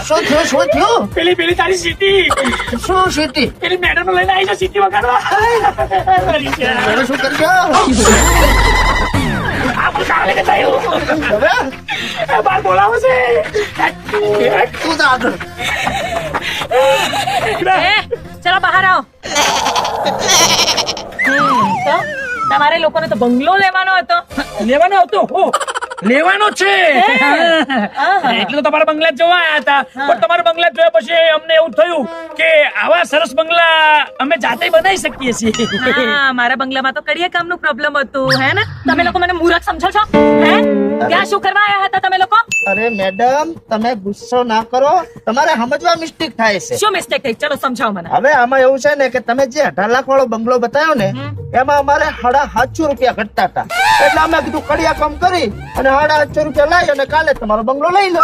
શું થયું? પેલી તારી સીટી શું સીટી? પેલી મેડમ લઈને આવી છે સીટી વગાડવા. મેડમ શું કરજો? હવે બાર બોલાવે છે. તું તો આગળ. ચલો બહાર આવો. તો તમારે લોકોને તો બંગલો લેવાનો હતો. લેવાનો હતો હો, લેવાનો છે. એટલે તો તમારા બંગલા જોવા આવ્યા હતા. પણ તમારા બંગલા જોયા પછી અમને એવું થયું કે આવા સરસ બંગલા અમે જાતે બનાવી શકીએ છીએ. હા, મારા બંગલામાં તો કડિયા કામનું પ્રોબ્લેમ હતું. હે ને તમે લોકો મને મૂર્ખ સમજો છો? હે ત્યાં શું કરવા આવ્યા હતા તમે લોકો? અરે મેડમ, તમે ગુસ્સો ના કરો. તમારે સમજવા મિસ્ટેક થાય છે. શું મિસ્ટેક થઈ? ચલો સમજાવો મને. હવે આમાં એવું છે ને કે તમે જે 18 લાખ વાળો બંગલો બતાવ્યો ને એમાં અમારે 750 રૂપિયા ઘટતા હતા. એટલે અમે કીધું કડિયા કામ કરી અને 750 રૂપિયા લઈ અને કાલે તમારો બંગલો લઈ લો.